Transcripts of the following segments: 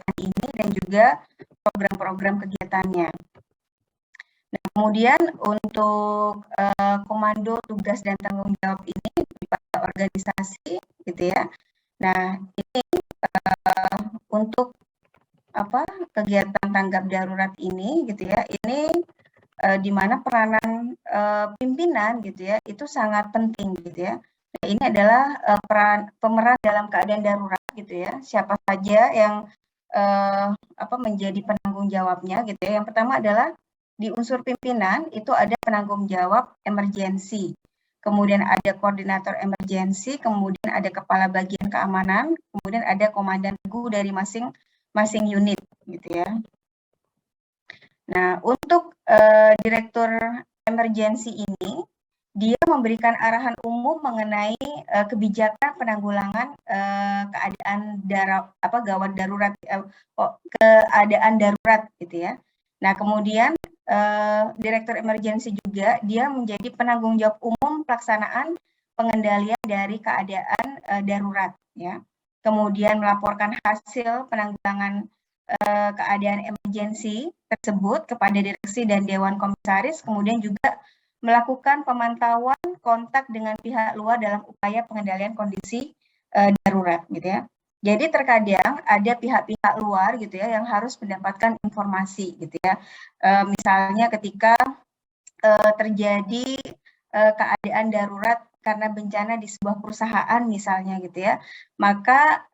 kegiatan ini dan juga program-program kegiatannya. Nah, kemudian untuk komando tugas dan tanggung jawab ini pada organisasi gitu ya. Nah, ini untuk kegiatan tanggap darurat ini gitu ya. Ini di mana peranan pimpinan gitu ya itu sangat penting gitu ya. Nah, ini adalah pemeran dalam keadaan darurat gitu ya. Siapa saja yang menjadi penanggung jawabnya gitu ya. Yang pertama adalah di unsur pimpinan itu ada penanggung jawab emergensi, kemudian ada koordinator emergensi, kemudian ada kepala bagian keamanan, kemudian ada komandan regu dari masing-masing unit gitu ya. Nah, untuk direktur emergensi ini dia memberikan arahan umum mengenai kebijakan penanggulangan keadaan gawat darurat, keadaan darurat gitu ya. Nah, kemudian direktur emergensi juga dia menjadi penanggung jawab umum pelaksanaan pengendalian dari keadaan darurat ya. Kemudian melaporkan hasil penanggulangan keadaan emergensi tersebut kepada direksi dan dewan komisaris, kemudian juga melakukan pemantauan kontak dengan pihak luar dalam upaya pengendalian kondisi darurat gitu ya. Jadi terkadang ada pihak-pihak luar gitu ya yang harus mendapatkan informasi gitu ya. Misalnya ketika terjadi keadaan darurat karena bencana di sebuah perusahaan misalnya gitu ya, maka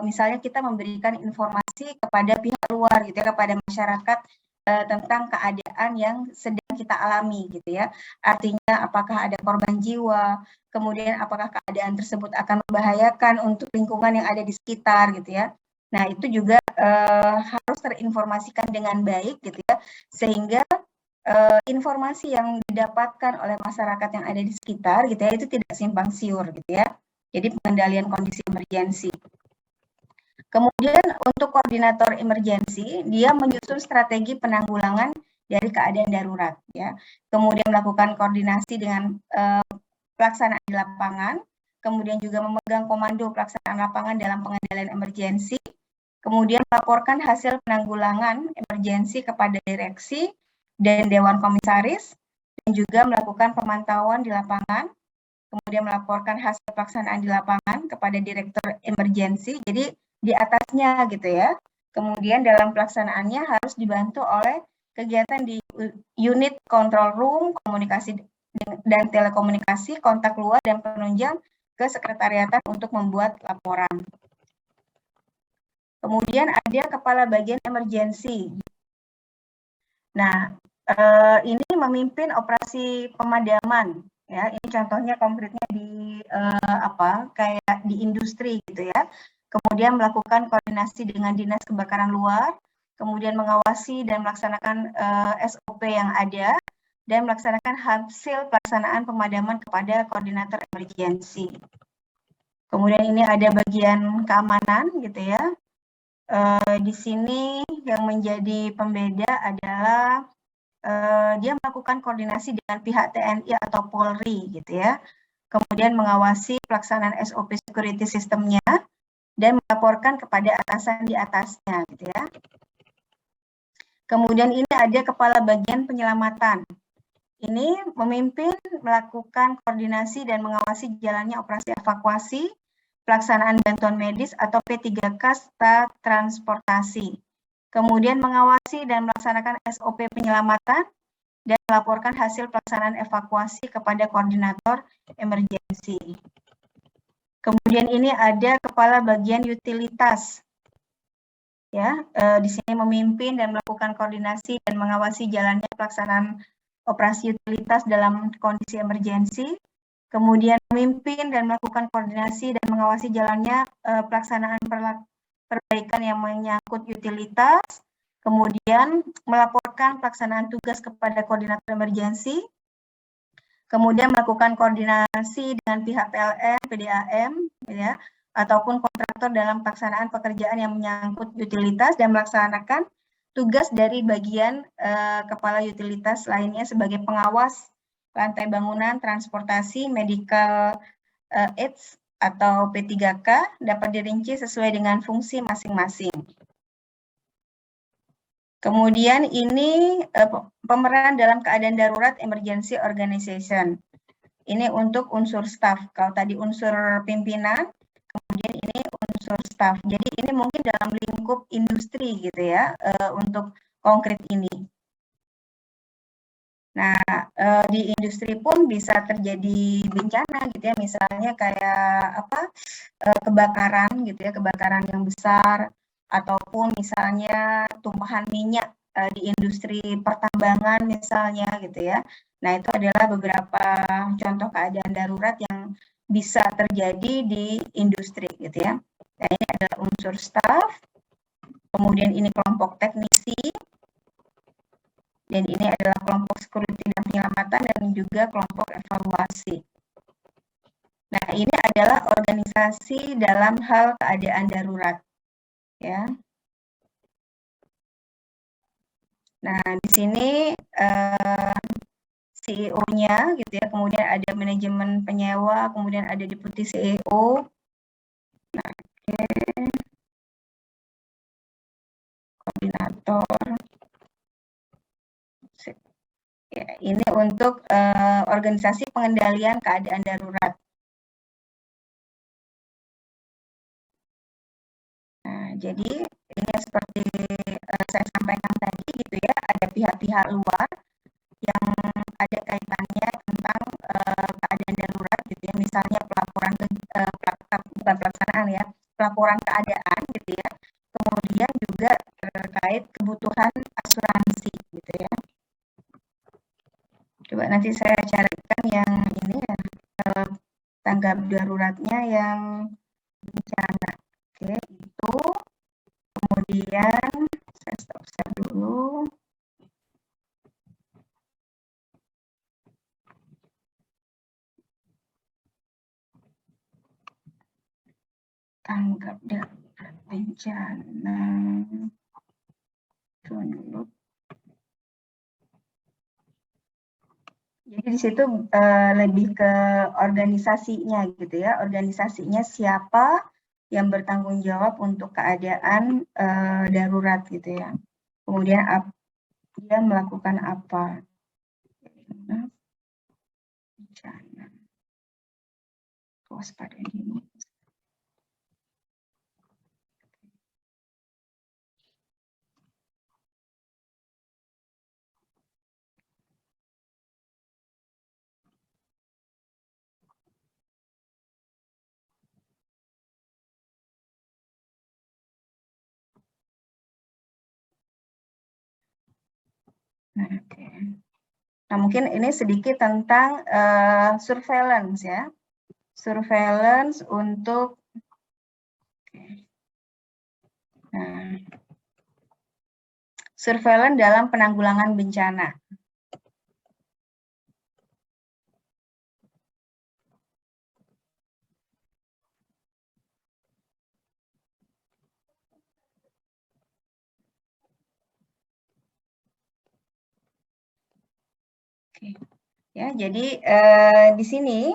misalnya kita memberikan informasi kepada pihak luar gitu ya, kepada masyarakat tentang keadaan yang sedang kita alami gitu ya. Artinya apakah ada korban jiwa, kemudian apakah keadaan tersebut akan membahayakan untuk lingkungan yang ada di sekitar gitu ya. Nah, itu juga harus terinformasikan dengan baik gitu ya, sehingga informasi yang didapatkan oleh masyarakat yang ada di sekitar gitu ya itu tidak simpang siur gitu ya. Jadi pengendalian kondisi emergensi. Kemudian untuk koordinator emergensi dia menyusun strategi penanggulangan dari keadaan darurat ya. Kemudian melakukan koordinasi dengan pelaksanaan di lapangan, kemudian juga memegang komando pelaksanaan lapangan dalam pengendalian emergensi, kemudian melaporkan hasil penanggulangan emergensi kepada direksi dan dewan komisaris, dan juga melakukan pemantauan di lapangan, kemudian melaporkan hasil pelaksanaan di lapangan kepada direktur emergensi, jadi di atasnya gitu ya. Kemudian dalam pelaksanaannya harus dibantu oleh kegiatan di unit control room, komunikasi dan telekomunikasi, kontak luar dan penunjang ke sekretariatan untuk membuat laporan. Kemudian ada kepala bagian emergensi. Nah, ini memimpin operasi pemadaman ya. Ini contohnya konkretnya di kayak di industri gitu ya. Kemudian melakukan koordinasi dengan dinas kebakaran luar, kemudian mengawasi dan melaksanakan SOP yang ada dan melaksanakan hasil pelaksanaan pemadaman kepada koordinator emergensi. Kemudian ini ada bagian keamanan gitu ya. Di sini yang menjadi pembeda adalah dia melakukan koordinasi dengan pihak TNI atau Polri gitu ya. Kemudian mengawasi pelaksanaan SOP security sistemnya dan melaporkan kepada atasan di atasnya gitu ya. Kemudian ini ada kepala bagian penyelamatan. Ini memimpin melakukan koordinasi dan mengawasi jalannya operasi evakuasi, pelaksanaan bantuan medis atau P3K serta transportasi. Kemudian mengawasi dan melaksanakan SOP penyelamatan dan melaporkan hasil pelaksanaan evakuasi kepada koordinator emergensi. Kemudian ini ada kepala bagian utilitas. Ya, di sini memimpin dan melakukan koordinasi dan mengawasi jalannya pelaksanaan operasi utilitas dalam kondisi emergensi. Kemudian memimpin dan melakukan koordinasi dan mengawasi jalannya pelaksanaan perbaikan yang menyangkut utilitas, kemudian melaporkan pelaksanaan tugas kepada koordinator emergensi, kemudian melakukan koordinasi dengan pihak PLN, PDAM, ya, ataupun kontraktor dalam pelaksanaan pekerjaan yang menyangkut utilitas dan melaksanakan tugas dari bagian kepala utilitas lainnya sebagai pengawas lantai bangunan, transportasi, medical aids atau P3K dapat dirinci sesuai dengan fungsi masing-masing. Kemudian ini pemeran dalam keadaan darurat emergency organization. Ini untuk unsur staff. Kalau tadi unsur pimpinan, kemudian ini unsur staff. Jadi ini mungkin dalam lingkup industri gitu ya, untuk konkret ini. Nah, di industri pun bisa terjadi bencana gitu ya, misalnya kayak apa, kebakaran gitu ya, kebakaran yang besar, ataupun misalnya tumpahan minyak di industri pertambangan misalnya gitu ya. Nah, itu adalah beberapa contoh keadaan darurat yang bisa terjadi di industri gitu ya. Nah, ini adalah unsur staff, kemudian ini kelompok teknisi, dan ini adalah kelompok security dan penyelamatan dan juga kelompok evaluasi. Nah, ini adalah organisasi dalam hal keadaan darurat, ya. Nah, di sini CEO-nya gitu ya, kemudian ada manajemen penyewa, kemudian ada deputi CEO. Nah, koordinator. Ya, ini untuk organisasi pengendalian keadaan darurat. Nah, jadi ini seperti saya sampaikan tadi gitu ya, ada pihak-pihak luar yang ada kaitannya tentang keadaan darurat gitu ya, misalnya pelaporan bukan pelaksanaan ya, pelaporan keadaan gitu ya, kemudian juga terkait kebutuhan asuransi gitu ya. Coba nanti saya carikan yang ini ya, tanggap daruratnya yang bencana. Oke, itu kemudian saya stop share dulu. Tanggap darurat bencana. Dulu. Jadi di situ lebih ke organisasinya gitu ya, organisasinya siapa yang bertanggung jawab untuk keadaan darurat gitu ya. Kemudian dia melakukan apa? Bencana. Kewaspadaan dini. Nah, okay. Nah, mungkin ini sedikit tentang surveillance ya. Surveillance untuk nah, surveillance dalam penanggulangan bencana. Oke. Ya, jadi di sini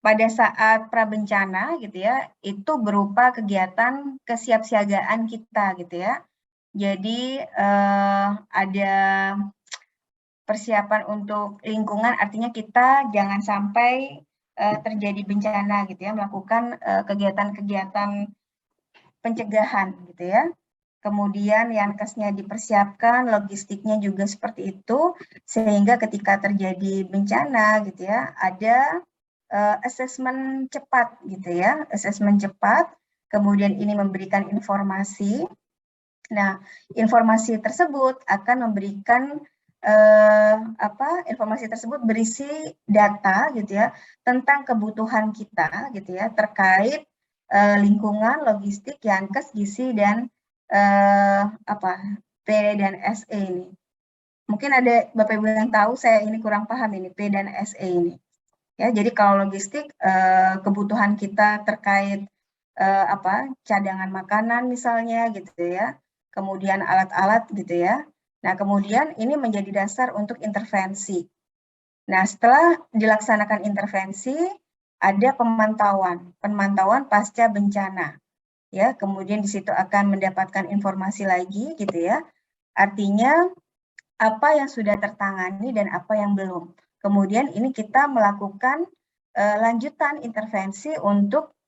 pada saat prabencana gitu ya, itu berupa kegiatan kesiapsiagaan kita gitu ya. Jadi ada persiapan untuk lingkungan, artinya kita jangan sampai terjadi bencana gitu ya, melakukan kegiatan-kegiatan pencegahan gitu ya. Kemudian yankesnya dipersiapkan, logistiknya juga seperti itu, sehingga ketika terjadi bencana gitu ya, ada asesmen cepat gitu ya, asesmen cepat, kemudian ini memberikan informasi. Nah, informasi tersebut akan memberikan informasi tersebut berisi data gitu ya tentang kebutuhan kita gitu ya terkait lingkungan, logistik, yankes, gizi dan P dan SE ini. Mungkin ada Bapak Ibu yang tahu, saya ini kurang paham ini P dan SE ini. Ya, jadi kalau logistik kebutuhan kita terkait cadangan makanan misalnya gitu ya. Kemudian alat-alat gitu ya. Nah, kemudian ini menjadi dasar untuk intervensi. Nah, setelah dilaksanakan intervensi, ada pemantauan pasca bencana. Ya, kemudian di situ akan mendapatkan informasi lagi gitu ya. Artinya apa yang sudah tertangani dan apa yang belum. Kemudian ini kita melakukan lanjutan intervensi untuk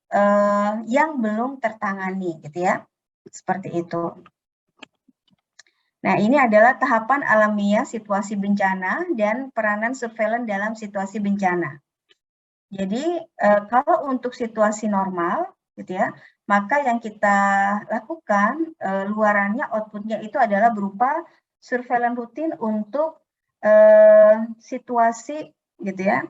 yang belum tertangani, gitu ya. Seperti itu. Nah, ini adalah tahapan alamiah situasi bencana dan peranan surveillance dalam situasi bencana. Jadi, kalau untuk situasi normal, gitu ya, maka yang kita lakukan, luarannya, output-nya itu adalah berupa surveillance rutin untuk situasi, gitu ya,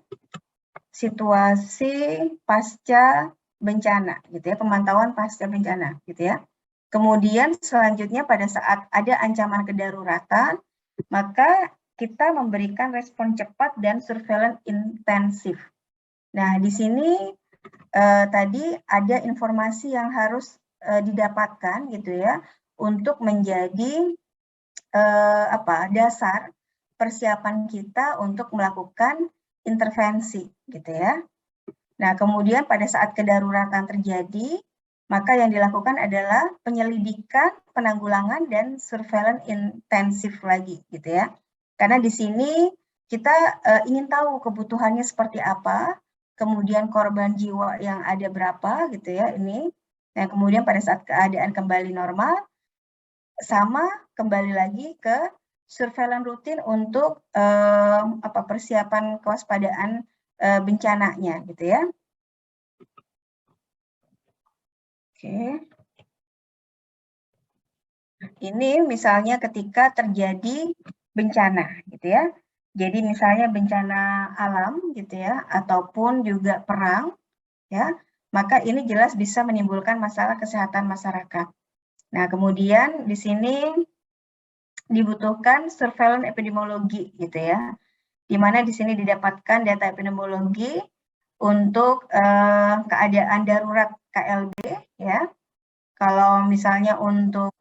situasi pasca bencana, gitu ya, pemantauan pasca bencana, gitu ya. Kemudian selanjutnya pada saat ada ancaman kedaruratan, maka kita memberikan respon cepat dan surveillance intensif. Nah, di sini tadi ada informasi yang harus didapatkan gitu ya untuk menjadi dasar persiapan kita untuk melakukan intervensi gitu ya. Nah, kemudian pada saat kedaruratan terjadi, maka yang dilakukan adalah penyelidikan, penanggulangan, dan surveillance intensif lagi, gitu ya. Karena di sini kita ingin tahu kebutuhannya seperti apa, kemudian korban jiwa yang ada berapa, gitu ya, ini. Nah, kemudian pada saat keadaan kembali normal, sama kembali lagi ke surveillance rutin untuk persiapan kewaspadaan bencananya, gitu ya. Oke. Ini misalnya ketika terjadi bencana gitu ya. Jadi misalnya bencana alam gitu ya, ataupun juga perang ya, maka ini jelas bisa menimbulkan masalah kesehatan masyarakat. Nah, kemudian di sini dibutuhkan surveillance epidemiologi gitu ya. Di mana di sini didapatkan data epidemiologi untuk keadaan darurat KLB ya. Kalau misalnya untuk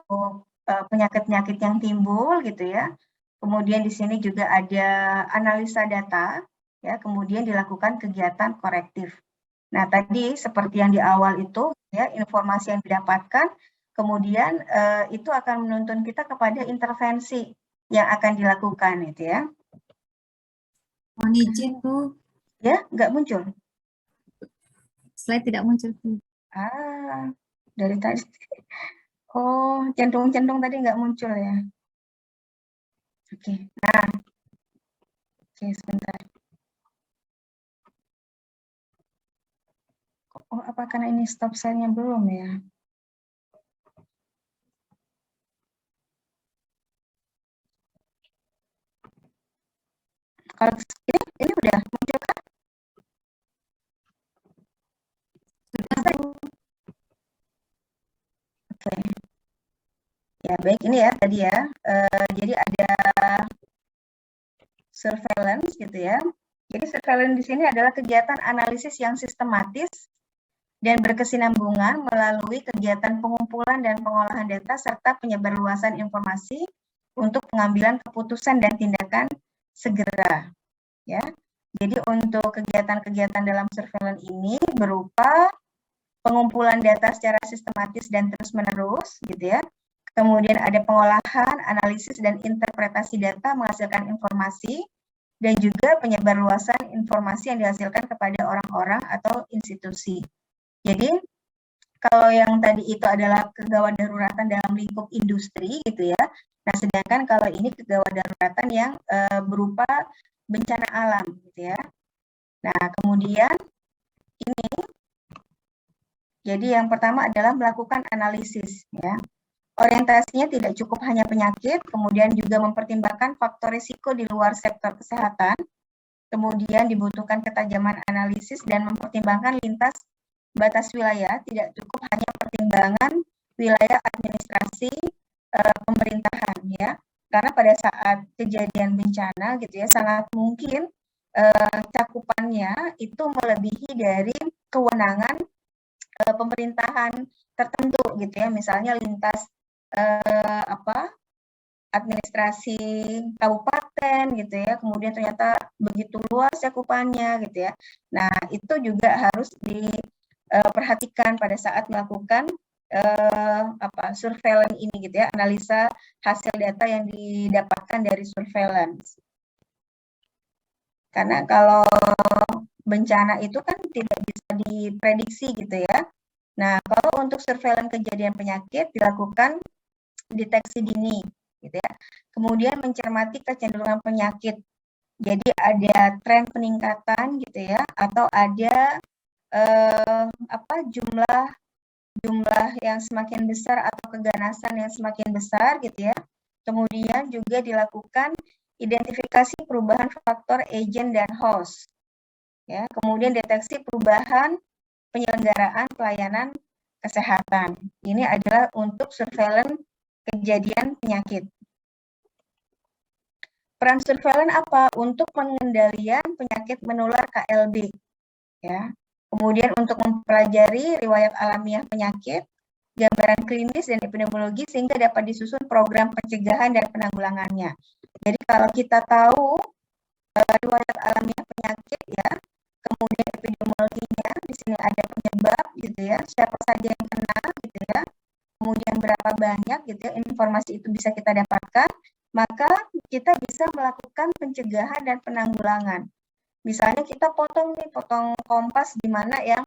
penyakit-penyakit yang timbul gitu ya. Kemudian di sini juga ada analisa data ya, kemudian dilakukan kegiatan korektif. Nah, tadi seperti yang di awal itu ya, informasi yang didapatkan kemudian itu akan menuntun kita kepada intervensi yang akan dilakukan itu ya. Mohon izin, Bu. Ya, nggak muncul. Slide tidak muncul, Bu. Dari tadi. Oh, centung-centung tadi nggak muncul ya. Oke, nah. Oke, sebentar. Oh, apa karena ini stop share-nya belum ya? Kalau ini udah muncul kan? Sudah. Oke. Ya, baik ini ya tadi ya. Jadi ada surveillance gitu ya. Jadi surveillance di sini adalah kegiatan analisis yang sistematis dan berkesinambungan melalui kegiatan pengumpulan dan pengolahan data serta penyebarluasan informasi untuk pengambilan keputusan dan tindakan segera. Ya. Jadi untuk kegiatan-kegiatan dalam surveillance ini berupa pengumpulan data secara sistematis dan terus-menerus, gitu ya. Kemudian ada pengolahan, analisis, dan interpretasi data menghasilkan informasi, dan juga penyebarluasan informasi yang dihasilkan kepada orang-orang atau institusi. Jadi, kalau yang tadi itu adalah kegawat daruratan dalam lingkup industri, gitu ya. Nah, sedangkan kalau ini kegawat daruratan yang berupa bencana alam, gitu ya. Nah, kemudian ini, jadi yang pertama adalah melakukan analisis, ya. Orientasinya tidak cukup hanya penyakit, kemudian juga mempertimbangkan faktor risiko di luar sektor kesehatan, kemudian dibutuhkan ketajaman analisis dan mempertimbangkan lintas batas wilayah, tidak cukup hanya pertimbangan wilayah administrasi pemerintahan ya. Karena pada saat kejadian bencana gitu ya, sangat mungkin cakupannya itu melebihi dari kewenangan pemerintahan tertentu gitu ya, misalnya lintas administrasi kabupaten gitu ya, kemudian ternyata begitu luas cakupannya gitu ya. Nah, itu juga harus diperhatikan pada saat melakukan surveillance ini gitu ya, analisa hasil data yang didapatkan dari surveillance. Karena kalau bencana itu kan tidak bisa diprediksi gitu ya. Nah, kalau untuk surveillance kejadian penyakit dilakukan deteksi dini gitu ya. Kemudian mencermati kecenderungan penyakit. Jadi ada tren peningkatan gitu ya, atau ada jumlah yang semakin besar atau keganasan yang semakin besar gitu ya. Kemudian juga dilakukan identifikasi perubahan faktor agent dan host. Ya, kemudian deteksi perubahan penyelenggaraan pelayanan kesehatan. Ini adalah untuk surveillance kejadian penyakit. Peran surveillance apa? Untuk pengendalian penyakit menular KLB. Ya. Kemudian untuk mempelajari riwayat alamiah penyakit, gambaran klinis dan epidemiologi sehingga dapat disusun program pencegahan dan penanggulangannya. Jadi kalau kita tahu riwayat alamiah penyakit ya, kemudian epidemiologinya, di sini ada penyebab gitu ya, siapa saja yang kena gitu ya, kemudian berapa banyak gitu ya, informasi itu bisa kita dapatkan, maka kita bisa melakukan pencegahan dan penanggulangan. Misalnya kita potong kompas di mana yang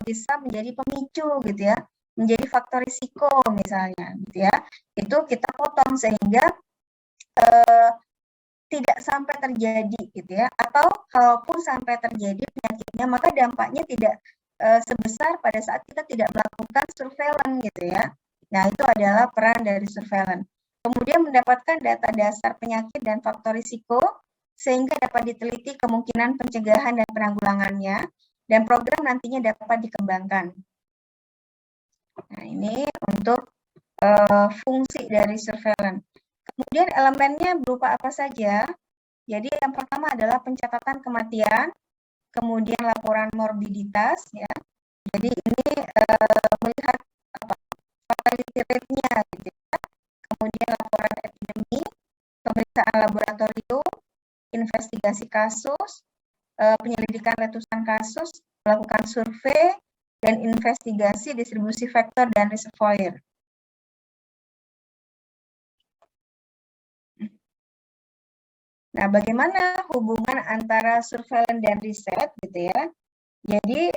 bisa menjadi pemicu gitu ya, menjadi faktor risiko misalnya gitu ya, itu kita potong sehingga tidak sampai terjadi gitu ya, atau kalaupun sampai terjadi penyakitnya maka dampaknya tidak sebesar pada saat kita tidak melakukan surveillance gitu ya. Nah, itu adalah peran dari surveillance. Kemudian mendapatkan data dasar penyakit dan faktor risiko sehingga dapat diteliti kemungkinan pencegahan dan penanggulangannya dan program nantinya dapat dikembangkan. Nah, ini untuk fungsi dari surveillance. Kemudian elemennya berupa apa saja? Jadi yang pertama adalah pencatatan kematian, kemudian laporan morbiditas, ya. Jadi ini melihat fatality rate-nya, gitu ya. Kemudian laporan epidemi, pemeriksaan laboratorium, investigasi kasus, penyelidikan letusan kasus, melakukan survei, dan investigasi distribusi vektor dan reservoir. Nah, bagaimana hubungan antara surveillance dan riset gitu ya? Jadi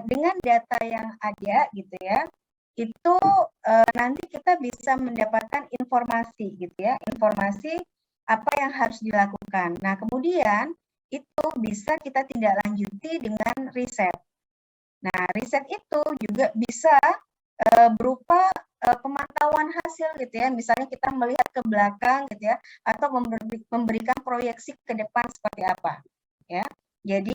dengan data yang ada gitu ya, itu nanti kita bisa mendapatkan informasi gitu ya, informasi apa yang harus dilakukan. Nah, kemudian itu bisa kita tindak lanjuti dengan riset. Nah, riset itu juga bisa berupa pemantauan hasil gitu ya, misalnya kita melihat ke belakang gitu ya, atau memberikan proyeksi ke depan seperti apa ya. Jadi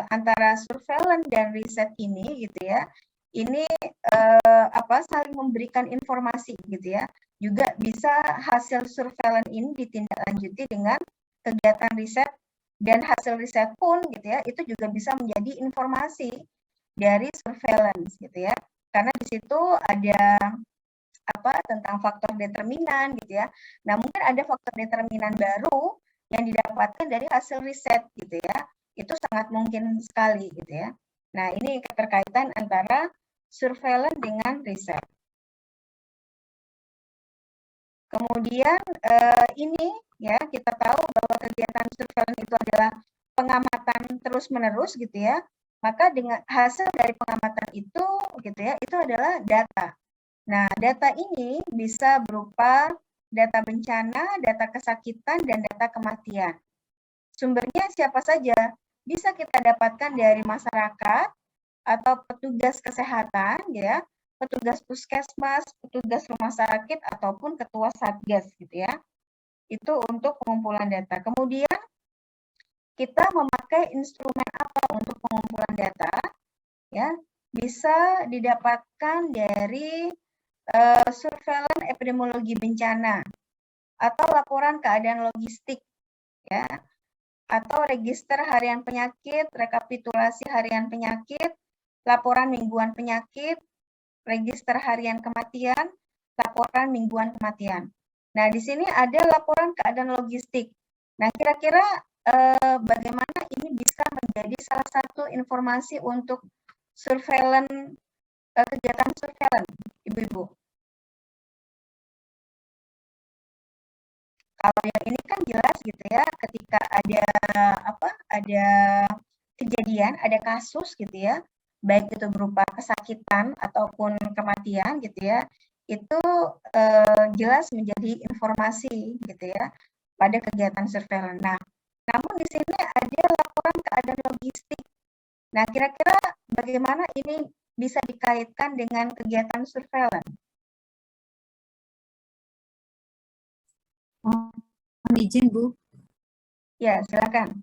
antara surveillance dan riset ini gitu ya, ini saling memberikan informasi gitu ya. Juga bisa hasil surveillance ini ditindaklanjuti dengan kegiatan riset, dan hasil riset pun gitu ya, itu juga bisa menjadi informasi dari surveillance gitu ya. Karena di situ ada tentang faktor determinan gitu ya. Nah, mungkin ada faktor determinan baru yang didapatkan dari hasil riset gitu ya. Itu sangat mungkin sekali gitu ya. Nah, ini keterkaitan antara surveillance dengan riset. Kemudian ini ya, kita tahu bahwa kegiatan surveillance itu adalah pengamatan terus-menerus gitu ya. Maka dengan hasil dari pengamatan itu gitu ya, itu adalah data. Nah, data ini bisa berupa data bencana, data kesakitan, dan data kematian. Sumbernya siapa saja? Bisa kita dapatkan dari masyarakat atau petugas kesehatan, ya, petugas puskesmas, petugas rumah sakit, ataupun ketua satgas, gitu ya. Itu untuk pengumpulan data. Kemudian kita memakai instrumen apa untuk pengumpulan data? Ya, bisa didapatkan dari surveillance epidemiologi bencana atau laporan keadaan logistik, ya, atau register harian penyakit, rekapitulasi harian penyakit, laporan mingguan penyakit, register harian kematian, laporan mingguan kematian. Nah, di sini ada laporan keadaan logistik. Nah, kira-kira bagaimana ini bisa menjadi salah satu informasi untuk surveillance kegiatan surveillance, Ibu-ibu. Kalau yang ini kan jelas gitu ya, ketika ada ada kejadian, ada kasus gitu ya, baik itu berupa kesakitan ataupun kematian gitu ya, itu jelas menjadi informasi gitu ya pada kegiatan surveillance. Nah, namun di sini ada laporan keadaan logistik. Nah, kira-kira bagaimana ini bisa dikaitkan dengan kegiatan surveillance? Mohon izin Bu, Ya, silakan.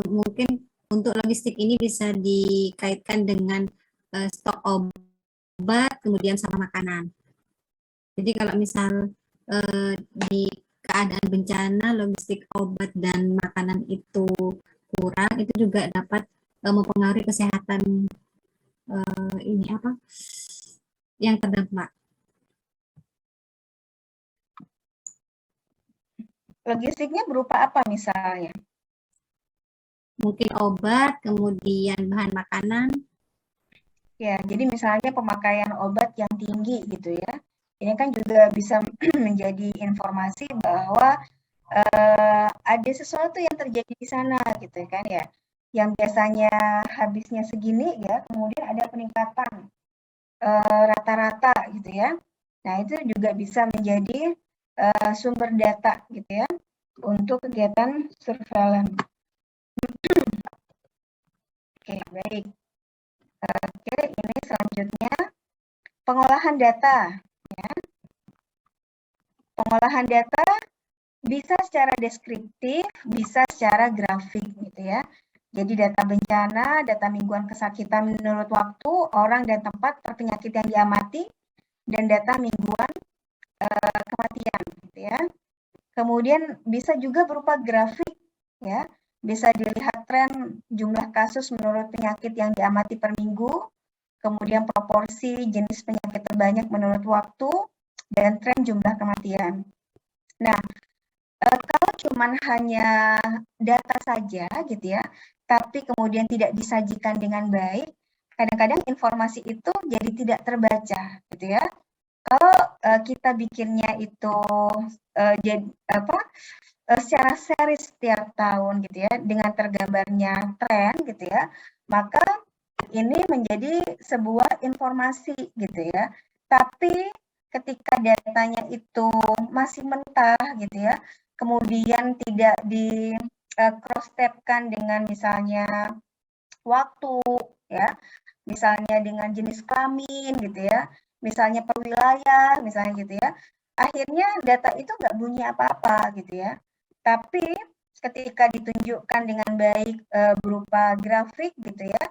mungkin untuk logistik ini bisa dikaitkan dengan stok obat, kemudian sama makanan. Jadi kalau misal di keadaan bencana, logistik obat dan makanan itu kurang, itu juga dapat mempengaruhi kesehatan ini apa yang terdampak. Logistiknya berupa apa misalnya? Mungkin obat, kemudian bahan makanan. Ya, jadi misalnya pemakaian obat yang tinggi gitu ya. Ini kan juga bisa menjadi informasi bahwa ada sesuatu yang terjadi di sana gitu kan ya. Yang biasanya habisnya segini ya, kemudian ada peningkatan rata-rata gitu ya. Nah, itu juga bisa menjadi sumber data gitu ya untuk kegiatan surveillance. Oke, baik. Oke, ini selanjutnya pengolahan data. Ya. Pengolahan data bisa secara deskriptif, bisa secara grafik gitu ya. Jadi data bencana, data mingguan kesakitan menurut waktu, orang dan tempat terpenyakit yang diamati, dan data mingguan kematian gitu ya. Kemudian bisa juga berupa grafik ya. Bisa dilihat tren jumlah kasus menurut penyakit yang diamati per minggu, kemudian proporsi jenis penyakit terbanyak menurut waktu, dan tren jumlah kematian. Nah, kalau cuman hanya data saja gitu ya, tapi kemudian tidak disajikan dengan baik, kadang-kadang informasi itu jadi tidak terbaca gitu ya. Kalau kita bikinnya itu jadi secara seri setiap tahun gitu ya, dengan tergambarnya tren gitu ya, maka ini menjadi sebuah informasi gitu ya. Tapi ketika datanya itu masih mentah gitu ya, kemudian tidak di cross tabkan dengan misalnya waktu ya, misalnya dengan jenis kelamin gitu ya, misalnya per wilayah misalnya gitu ya, akhirnya data itu nggak bunyi apa-apa gitu ya. Tapi ketika ditunjukkan dengan baik berupa grafik gitu ya,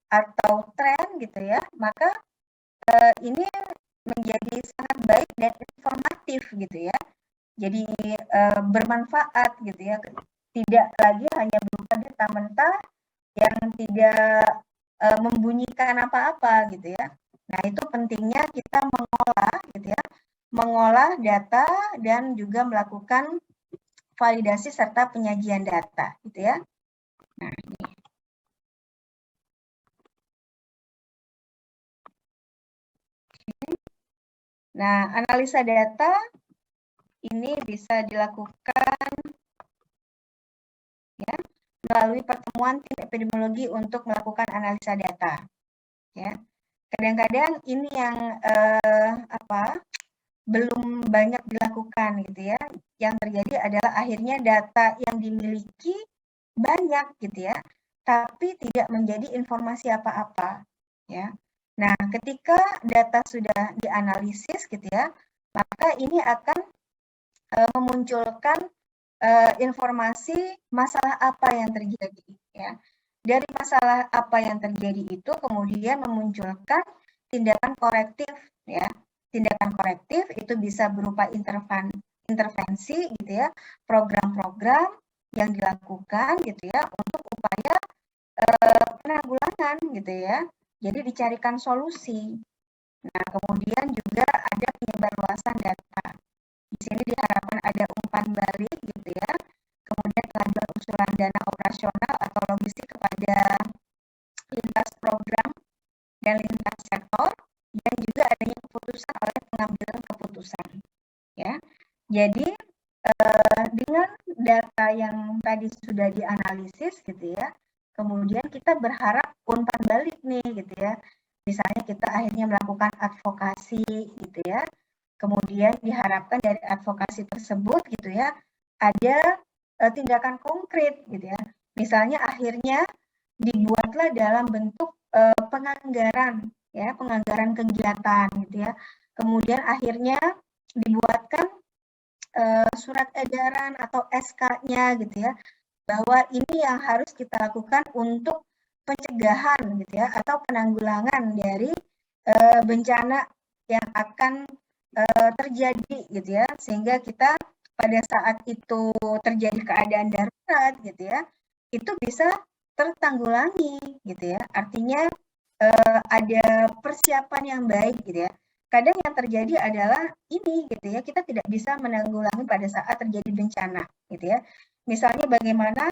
atau tren gitu ya, maka ini menjadi sangat baik dan informatif gitu ya. Jadi bermanfaat gitu ya. Tidak lagi hanya berupa data mentah yang tidak membunyikan apa-apa gitu ya. Nah, itu pentingnya kita mengolah gitu ya. Mengolah data dan juga melakukan validasi serta penyajian data gitu ya. Nah, ini. Nah, analisa data ini bisa dilakukan ya melalui pertemuan tim epidemiologi untuk melakukan analisa data. Ya, kadang-kadang ini yang belum banyak dilakukan gitu ya. Yang terjadi adalah akhirnya data yang dimiliki banyak gitu ya, tapi tidak menjadi informasi apa-apa ya. Nah, ketika data sudah dianalisis gitu ya, maka ini akan memunculkan informasi masalah apa yang terjadi ya. Dari masalah apa yang terjadi itu kemudian memunculkan tindakan korektif ya. Tindakan korektif itu bisa berupa intervensi gitu ya, program-program yang dilakukan gitu ya untuk upaya penanggulangan gitu ya. Jadi dicarikan solusi. Nah, kemudian juga ada penyebarluasan data. Di sini diharapkan ada umpan balik gitu ya. Kemudian pengajuan usulan dana operasional atau logistik kepada lintas program dan lintas sektor ya. Jadi dengan data yang tadi sudah dianalisis gitu ya, kemudian kita berharap umpan balik nih gitu ya. Misalnya kita akhirnya melakukan advokasi gitu ya. Kemudian diharapkan dari advokasi tersebut gitu ya, ada tindakan konkret gitu ya. Misalnya akhirnya dibuatlah dalam bentuk penganggaran ya, penganggaran kegiatan gitu ya. Kemudian akhirnya dibuatkan surat edaran atau SK-nya gitu ya, bahwa ini yang harus kita lakukan untuk pencegahan gitu ya, atau penanggulangan dari bencana yang akan terjadi gitu ya, sehingga kita pada saat itu terjadi keadaan darurat gitu ya, itu bisa tertanggulangi gitu ya. Artinya ada persiapan yang baik gitu ya. Kadang yang terjadi adalah ini gitu ya, kita tidak bisa menanggulangi pada saat terjadi bencana gitu ya. Misalnya bagaimana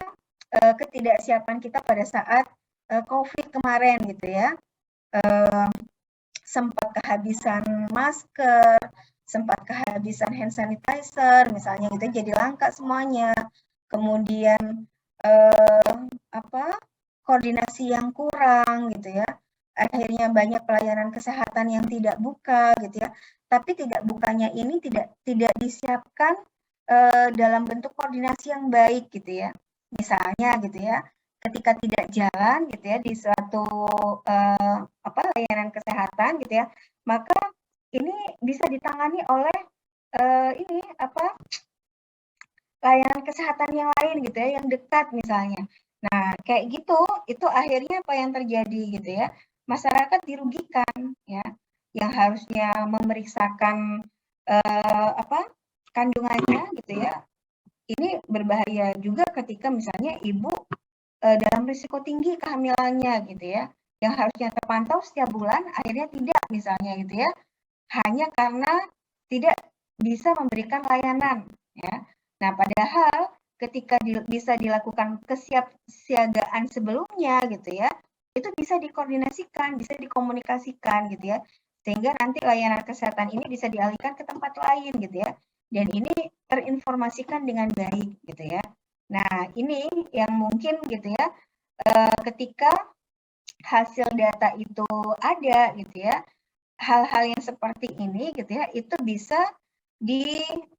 ketidaksiapan kita pada saat COVID kemarin gitu ya. Sempat kehabisan masker, sempat kehabisan hand sanitizer misalnya gitu, jadi langka semuanya. Kemudian koordinasi yang kurang gitu ya. Akhirnya banyak pelayanan kesehatan yang tidak buka gitu ya. Tapi tidak bukanya ini tidak disiapkan dalam bentuk koordinasi yang baik gitu ya. Misalnya gitu ya, ketika tidak jalan gitu ya di suatu layanan kesehatan gitu ya, maka ini bisa ditangani oleh layanan kesehatan yang lain gitu ya, yang dekat misalnya. Nah, kayak gitu, itu akhirnya apa yang terjadi gitu ya, masyarakat dirugikan ya, yang harusnya memeriksakan kandungannya gitu ya, ini berbahaya juga ketika misalnya ibu dalam risiko tinggi kehamilannya gitu ya, yang harusnya terpantau setiap bulan, akhirnya tidak misalnya gitu ya, hanya karena tidak bisa memberikan layanan ya. Nah, padahal ketika bisa dilakukan kesiapsiagaan sebelumnya gitu ya, itu bisa dikoordinasikan, bisa dikomunikasikan gitu ya, sehingga nanti layanan kesehatan ini bisa dialihkan ke tempat lain gitu ya, dan ini terinformasikan dengan baik gitu ya. Nah, ini yang mungkin gitu ya, ketika hasil data itu ada gitu ya, hal-hal yang seperti ini gitu ya, itu bisa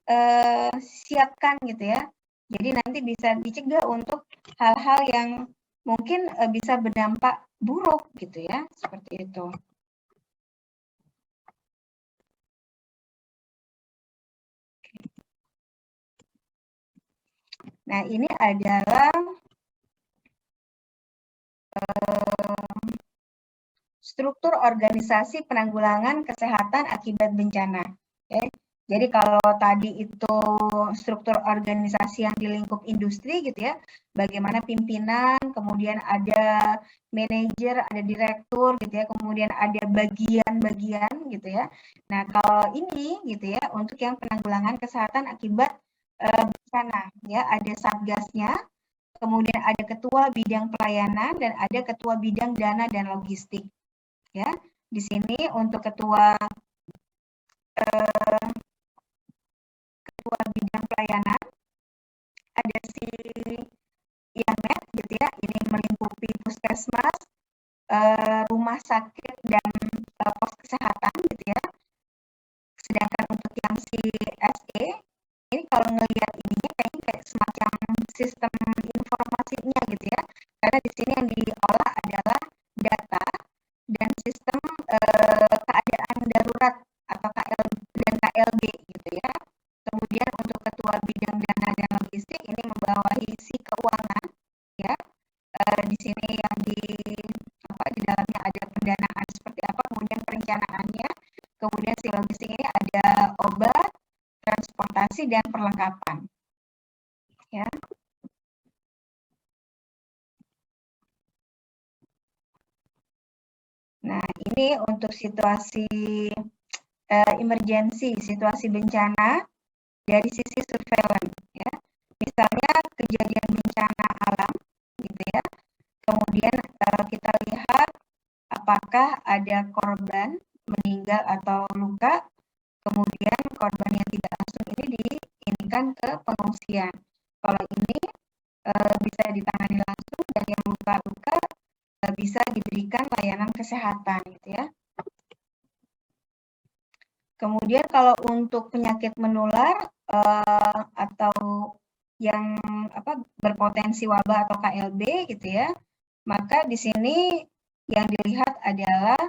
disiapkan gitu ya. Jadi nanti bisa dicegah untuk hal-hal yang mungkin bisa berdampak buruk gitu ya, seperti itu. Nah, ini adalah struktur organisasi penanggulangan kesehatan akibat bencana. Okay. Jadi kalau tadi itu struktur organisasi yang di lingkup industri gitu ya, bagaimana pimpinan, kemudian ada manajer, ada direktur gitu ya, kemudian ada bagian-bagian gitu ya. Nah, kalau ini gitu ya, untuk yang penanggulangan kesehatan akibat bencana ya, ada satgasnya, kemudian ada ketua bidang pelayanan dan ada ketua bidang dana dan logistik. Ya, di sini untuk ketua bidang pelayanan ada si Yamet gitu ya, ini melingkupi puskesmas, rumah sakit dan pos kesehatan gitu ya. Sedangkan untuk yang si SE ini kalau ngelihat ininya kayaknya kayak semacam sistem informasinya gitu ya, karena di sini yang diolah adalah data dan sistem keadaan darurat atau KLB gitu ya. Kemudian untuk ketua bidang dana dan logistik ini membawahi si keuangan ya. Di sini yang di dalamnya ada pendanaan seperti apa, kemudian perencanaannya, kemudian si logistik ini ada obat, transportasi dan perlengkapan ya. Nah, ini untuk situasi emergensi, situasi bencana dari sisi surveillance ya. Misalnya kejadian bencana alam gitu ya. Kemudian kita lihat apakah ada korban meninggal atau luka, kemudian korban yang tidak langsung dipindahkan ke pengungsian. Kalau ini bisa ditangani langsung dan yang luka-luka bisa diberikan layanan kesehatan gitu ya. Kemudian kalau untuk penyakit menular atau yang berpotensi wabah atau KLB gitu ya, maka di sini yang dilihat adalah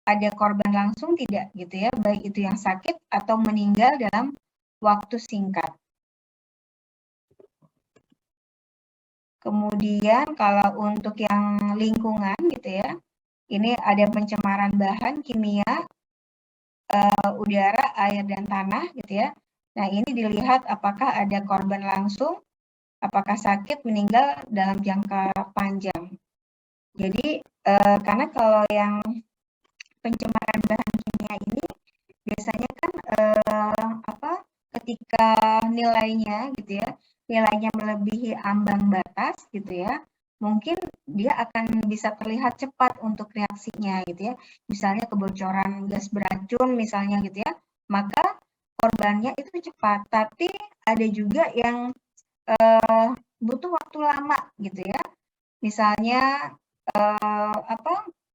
ada korban langsung tidak gitu ya, baik itu yang sakit atau meninggal dalam waktu singkat. Kemudian kalau untuk yang lingkungan gitu ya, ini ada pencemaran bahan kimia, udara, air, dan tanah gitu ya. Nah ini dilihat apakah ada korban langsung, apakah sakit, meninggal dalam jangka panjang. Jadi karena kalau yang pencemaran bahan kimia ini biasanya kan ketika nilainya gitu ya, nilainya melebihi ambang batas gitu ya, mungkin dia akan bisa terlihat cepat untuk reaksinya gitu ya. Misalnya kebocoran gas beracun misalnya gitu ya, maka korbannya itu cepat. Tapi ada juga yang butuh waktu lama gitu ya. Misalnya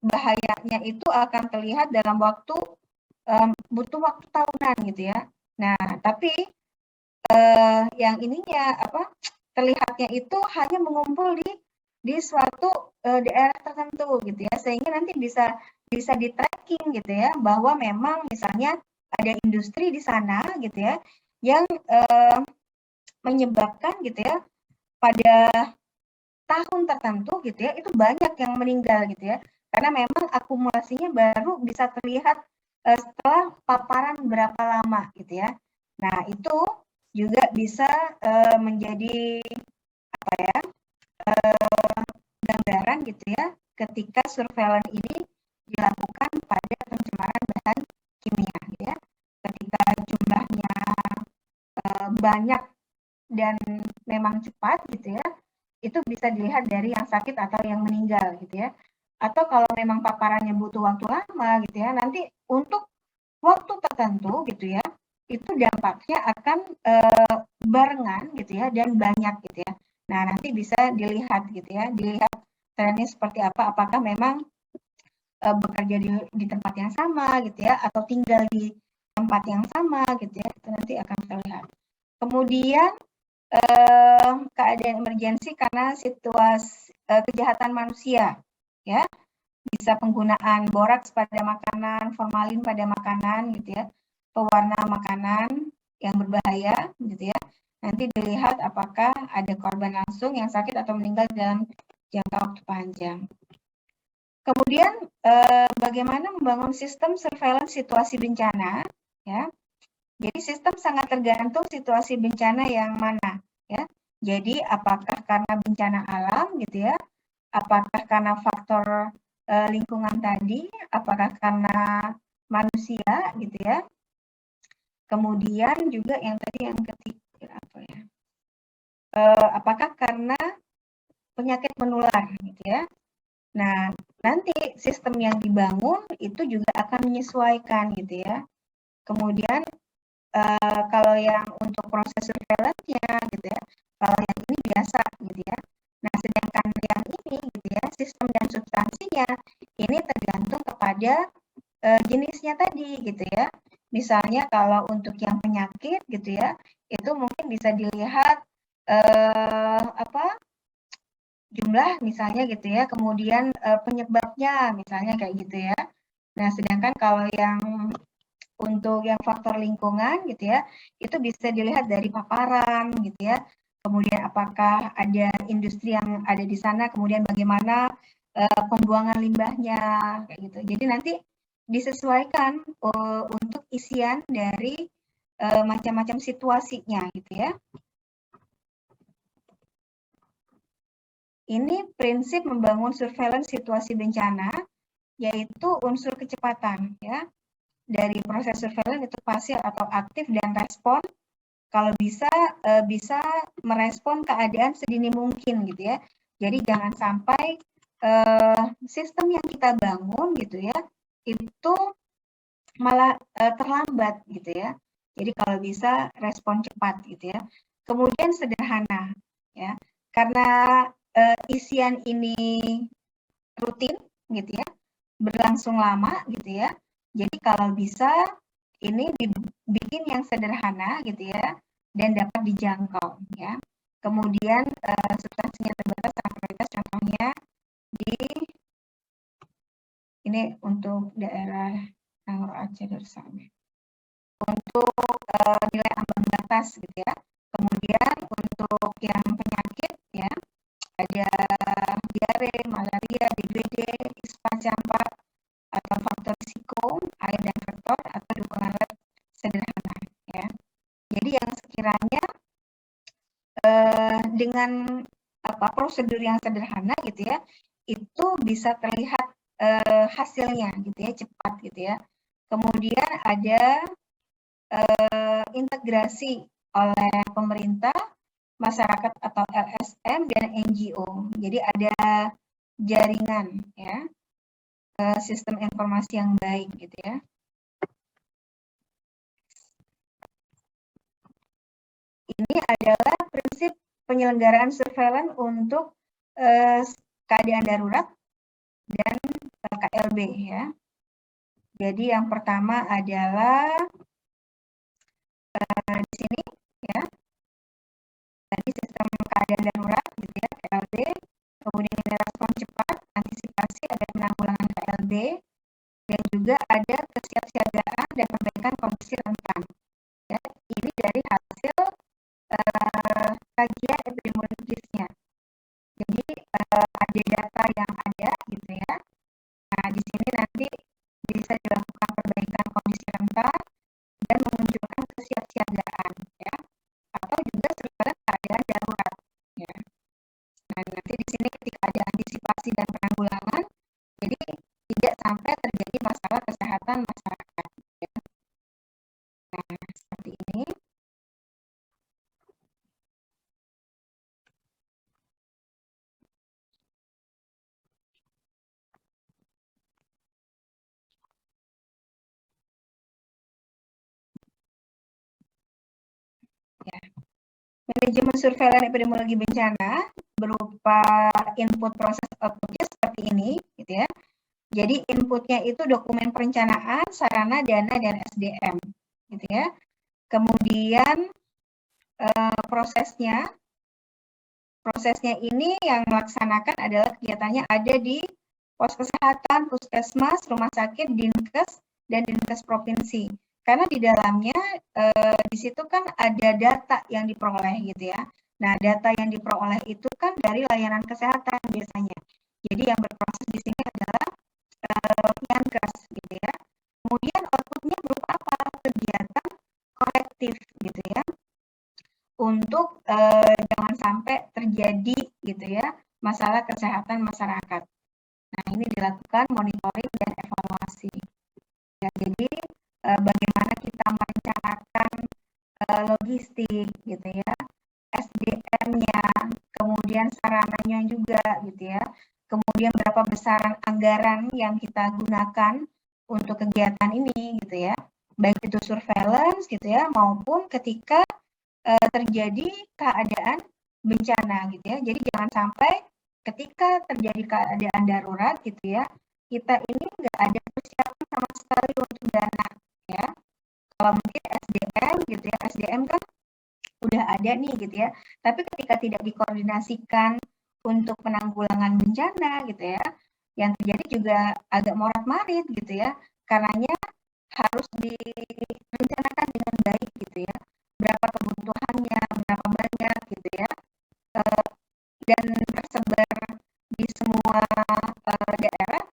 bahayanya itu akan terlihat dalam waktu butuh waktu tahunan gitu ya. Nah, tapi yang ininya terlihatnya itu hanya mengumpul di suatu daerah tertentu gitu ya, sehingga nanti bisa di tracking gitu ya, bahwa memang misalnya ada industri di sana gitu ya yang menyebabkan gitu ya pada tahun tertentu gitu ya itu banyak yang meninggal gitu ya, karena memang akumulasinya baru bisa terlihat setelah paparan berapa lama gitu ya. Nah itu juga bisa menjadi gambaran gitu ya ketika surveillance ini dilakukan pada pencemaran bahan kimia gitu ya. Ketika jumlahnya banyak dan memang cepat gitu ya, itu bisa dilihat dari yang sakit atau yang meninggal gitu ya. Atau kalau memang paparannya butuh waktu lama gitu ya, nanti untuk waktu tertentu gitu ya, itu dampaknya akan barengan gitu ya dan banyak gitu ya. Nah, nanti bisa dilihat gitu ya, dilihat trennya seperti apa, apakah memang bekerja di tempat yang sama gitu ya, atau tinggal di tempat yang sama gitu ya, itu nanti akan terlihat. Kemudian keadaan emergensi karena situasi kejahatan manusia ya, bisa penggunaan boraks pada makanan, formalin pada makanan gitu ya, pewarna makanan yang berbahaya gitu ya. Nanti dilihat apakah ada korban langsung yang sakit atau meninggal dalam jangka waktu panjang. Kemudian bagaimana membangun sistem surveillance situasi bencana ya. Jadi sistem sangat tergantung situasi bencana yang mana ya. Jadi apakah karena bencana alam gitu ya, apakah karena faktor lingkungan tadi, apakah karena manusia gitu ya. Kemudian juga yang tadi yang ketiga apakah karena penyakit menular gitu ya. Nah, nanti sistem yang dibangun itu juga akan menyesuaikan gitu ya. Kemudian kalau yang untuk proses surveillance-nya gitu ya, kalau yang ini biasa gitu ya. Nah, sedangkan yang ini gitu ya, sistem dan substansinya ini tergantung kepada jenisnya tadi gitu ya. Misalnya kalau untuk yang penyakit gitu ya, itu mungkin bisa dilihat jumlah misalnya gitu ya, kemudian penyebabnya misalnya kayak gitu ya. Nah, sedangkan kalau yang untuk yang faktor lingkungan gitu ya, itu bisa dilihat dari paparan gitu ya. Kemudian apakah ada industri yang ada di sana, kemudian bagaimana pembuangan limbahnya kayak gitu. Jadi nanti disesuaikan untuk isian dari macam-macam situasinya gitu ya. Ini prinsip membangun surveillance situasi bencana, yaitu unsur kecepatan ya. Dari proses surveillance itu pasif atau aktif dan respon, kalau bisa bisa merespon keadaan sedini mungkin gitu ya. Jadi jangan sampai sistem yang kita bangun gitu ya, itu malah terlambat gitu ya. Jadi kalau bisa respon cepat gitu ya. Kemudian sederhana ya. Karena isian ini rutin gitu ya, berlangsung lama gitu ya. Jadi kalau bisa ini dibikin yang sederhana gitu ya dan dapat dijangkau ya. Kemudian substansinya terbatas sama prioritas, contohnya di ini untuk daerah Nangro Aceh Darussalam. Untuk nilai ambang batas gitu ya. Kemudian untuk yang penyakit ya ada diare, malaria, DBD, ispa, campak, atau faktor risiko, air dan faktor atau dukungan lab sederhana ya. Jadi yang sekiranya dengan prosedur yang sederhana gitu ya, itu bisa terlihat hasilnya gitu ya, cepat gitu ya. Kemudian ada integrasi oleh pemerintah, masyarakat atau LSM dan NGO. Jadi ada jaringan ya, sistem informasi yang baik gitu ya. Ini adalah prinsip penyelenggaraan surveillance untuk keadaan darurat dan KLB ya. Jadi yang pertama adalah di sini ya. Tadi sistem keadaan darurat gitu ya, KLB. Kemudian ini respon cepat, antisipasi ada penanggulangan KLB, dan juga ada kesiapsiagaan dan perbaikan kondisi rentan. Ya, ini dari hasil kajian epidemiologisnya. Jadi ada data yang ada gitu ya. Nah di sini nanti bisa dilakukan perbaikan kondisi rentan dan memunculkan kesiapsiagaan ya, atau juga surveillance keadaan darurat ya. Nah nanti di sini ketika ada antisipasi dan penanggulangan, jadi tidak sampai terjadi masalah kesehatan masyarakat ya. Nah seperti ini. Ya. Manajemen surveillance epidemiologi bencana berupa input proses outputnya seperti ini, gitu ya. Jadi inputnya itu dokumen perencanaan, sarana, dana, dan SDM, gitu ya. Kemudian prosesnya ini yang melaksanakan adalah kegiatannya ada di pos kesehatan, puskesmas, rumah sakit, dinkes, dan dinkes provinsi. Karena di dalamnya di situ kan ada data yang diperoleh gitu ya. Nah, data yang diperoleh itu kan dari layanan kesehatan biasanya. Jadi yang berproses di sini adalah Yankes gitu ya. Kemudian outputnya berupa apa? Kegiatan korektif gitu ya. Untuk jangan sampai terjadi gitu ya masalah kesehatan masyarakat. Nah, ini dilakukan monitoring dan evaluasi. Ya, jadi bagaimana kita merencanakan logistik gitu ya, SDM-nya, kemudian sarananya juga gitu ya. Kemudian berapa besaran anggaran yang kita gunakan untuk kegiatan ini gitu ya. Baik itu surveillance gitu ya maupun ketika terjadi keadaan bencana gitu ya. Jadi jangan sampai ketika terjadi keadaan darurat gitu ya, kita ini nggak ada persiapan sama sekali untuk dana ya. Kalau mungkin SDM gitu ya, SDM kan udah ada nih gitu ya. Tapi ketika tidak dikoordinasikan untuk penanggulangan bencana gitu ya, yang terjadi juga agak morat-marit gitu ya. Karenanya harus direncanakan dengan baik gitu ya. Berapa kebutuhannya, berapa banyak gitu ya. Dan tersebar di semua daerah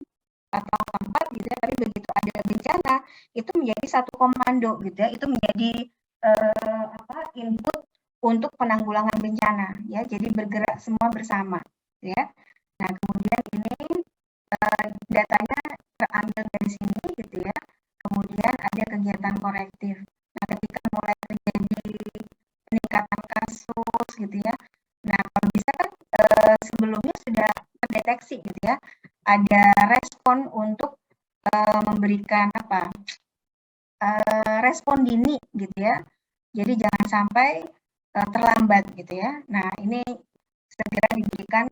atau tempat gitu ya, tapi begitu ada bencana itu menjadi satu komando gitu ya, itu menjadi input untuk penanggulangan bencana ya, jadi bergerak semua bersama ya. Nah kemudian ini datanya terambil dari sini gitu ya, kemudian ada kegiatan korektif. Nah ketika mulai terjadi peningkatan kasus gitu ya, nah kalau bisa kan sebelumnya sudah terdeteksi gitu ya, ada respon untuk memberikan respon dini gitu ya. Jadi jangan sampai terlambat gitu ya. Nah, ini segera diberikan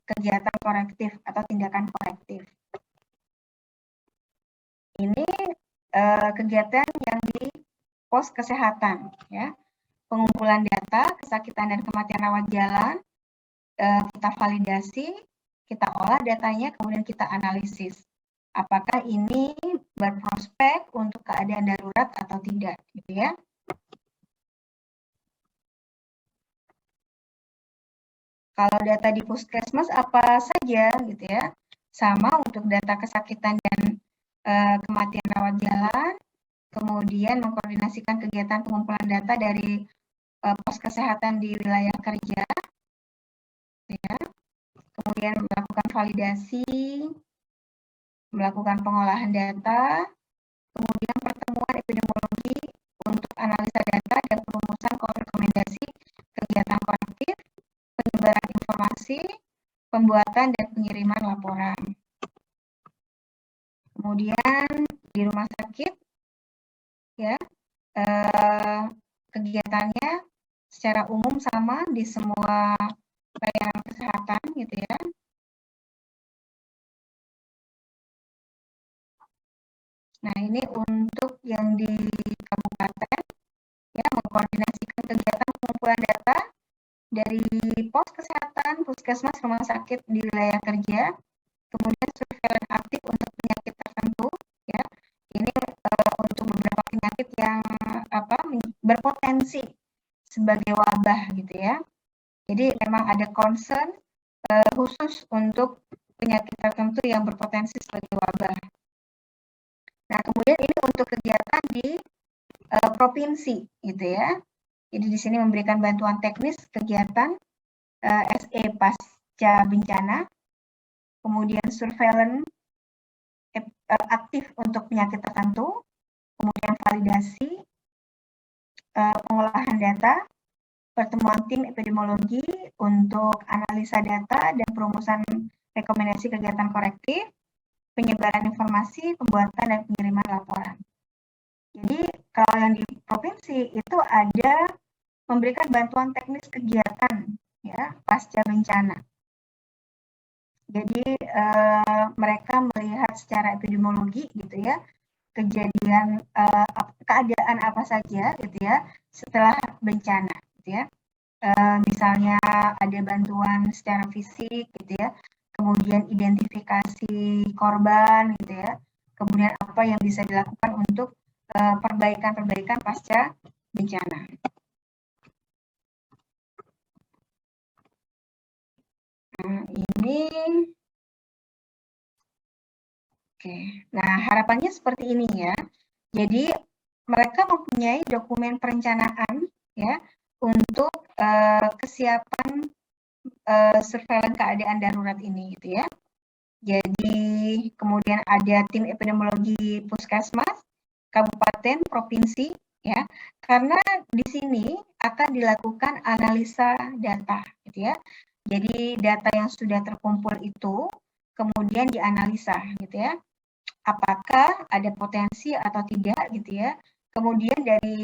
kegiatan korektif atau tindakan korektif. Ini kegiatan yang di pos kesehatan ya. Pengumpulan data kesakitan dan kematian rawat jalan, kita validasi, kita olah datanya, kemudian kita analisis. Apakah ini berprospek untuk keadaan darurat atau tidak, gitu ya. Kalau data di puskesmas apa saja, gitu ya. Sama untuk data kesakitan dan kematian rawat jalan, kemudian mengkoordinasikan kegiatan pengumpulan data dari pos kesehatan di wilayah kerja, ya. Kemudian melakukan validasi, melakukan pengolahan data, kemudian pertemuan epidemiologi untuk analisa data dan perumusan rekomendasi kegiatan korektif, penyebaran informasi, pembuatan dan pengiriman laporan. Kemudian di rumah sakit, ya, kegiatannya secara umum sama di semua layanan kesehatan, gitu ya. Nah, ini untuk yang di kabupaten, ya, mengkoordinasikan kegiatan pengumpulan data dari pos kesehatan, puskesmas, rumah sakit di wilayah kerja, kemudian surveillance aktif untuk penyakit tertentu, ya. Ini untuk beberapa penyakit yang berpotensi sebagai wabah, gitu ya. Jadi memang ada concern khusus untuk penyakit tertentu yang berpotensi sebagai wabah. Nah, kemudian ini untuk kegiatan di provinsi, gitu ya. Jadi di sini memberikan bantuan teknis kegiatan SE pasca bencana, kemudian surveillance aktif untuk penyakit tertentu, kemudian validasi, pengolahan data, pertemuan tim epidemiologi untuk analisa data dan perumusan rekomendasi kegiatan korektif, penyebaran informasi, pembuatan dan pengiriman laporan. Jadi kalau yang di provinsi itu ada memberikan bantuan teknis kegiatan, ya, pasca bencana. Jadi mereka melihat secara epidemiologi, gitu ya, kejadian keadaan apa saja, gitu ya, setelah bencana, gitu ya. Misalnya ada bantuan secara fisik, gitu ya, kemudian identifikasi korban, gitu ya, kemudian apa yang bisa dilakukan untuk perbaikan-perbaikan pasca bencana. Nah, ini oke. Nah, harapannya seperti ini ya. Jadi mereka mempunyai dokumen perencanaan ya untuk kesiapan surveillance keadaan darurat ini, gitu ya. Jadi kemudian ada tim epidemiologi puskesmas, kabupaten, provinsi, ya. Karena di sini akan dilakukan analisa data, gitu ya. Jadi data yang sudah terkumpul itu kemudian dianalisa, gitu ya. Apakah ada potensi atau tidak, gitu ya. Kemudian dari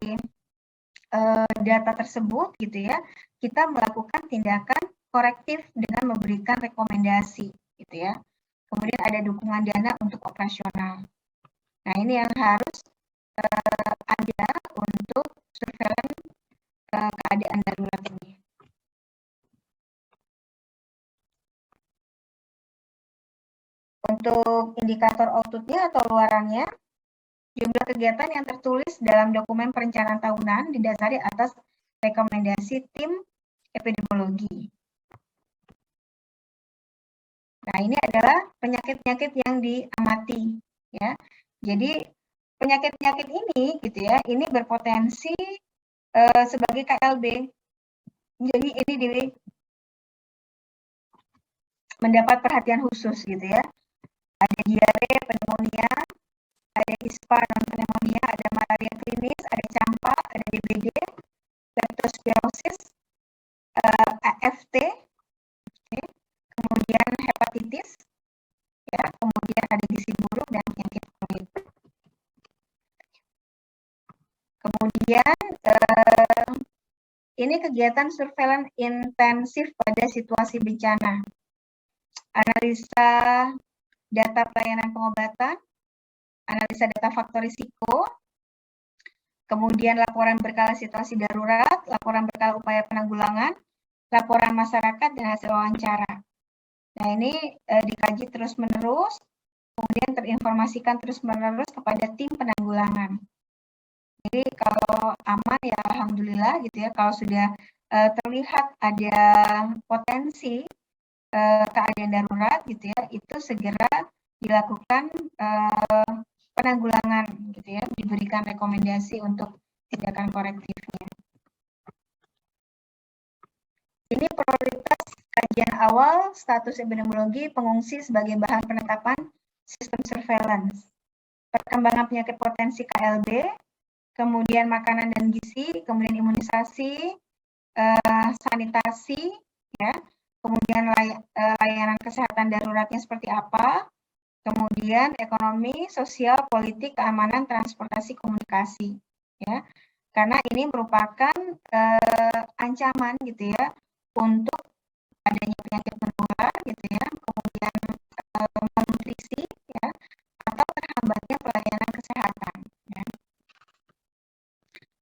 data tersebut, gitu ya, kita melakukan tindakan korektif dengan memberikan rekomendasi, gitu ya. Kemudian ada dukungan dana untuk operasional. Nah, ini yang harus ada untuk surveillance keadaan darurat ini. Untuk indikator output-nya atau luarannya, jumlah kegiatan yang tertulis dalam dokumen perencanaan tahunan didasari atas rekomendasi tim epidemiologi. Nah, ini adalah penyakit-penyakit yang diamati, ya. Jadi penyakit-penyakit ini, gitu ya, ini berpotensi sebagai KLB. Jadi ini mendapat perhatian khusus, gitu ya. Ada diare, pneumonia, ada ISPA non pneumonia, ada malaria klinis, ada campak, ada DBD, leptospirosis, AFT, kemudian hepatitis, ya, kemudian ada gizi buruk dan penyakit kulit. Kemudian ini kegiatan surveillance intensif pada situasi bencana. Analisa data pelayanan pengobatan, analisa data faktor risiko, kemudian laporan berkala situasi darurat, laporan berkala upaya penanggulangan, laporan masyarakat, dan hasil wawancara. Nah, ini dikaji terus-menerus, kemudian terinformasikan terus-menerus kepada tim penanggulangan. Jadi kalau aman ya alhamdulillah gitu ya. Kalau sudah terlihat ada potensi keadaan darurat gitu ya, itu segera dilakukan penanggulangan gitu ya, diberikan rekomendasi untuk tindakan korektifnya. Ini prioritas kajian awal status epidemiologi pengungsi sebagai bahan penetapan sistem surveillance. Perkembangan penyakit potensi KLB, kemudian makanan dan gizi, kemudian imunisasi, sanitasi, ya, kemudian layanan kesehatan daruratnya seperti apa, kemudian ekonomi, sosial, politik, keamanan, transportasi, komunikasi, ya, karena ini merupakan ancaman gitu ya untuk adanya penyakit menular gitu ya, kemudian malnutrisi, ya, atau terhambatnya pelayanan kesehatan. Ya.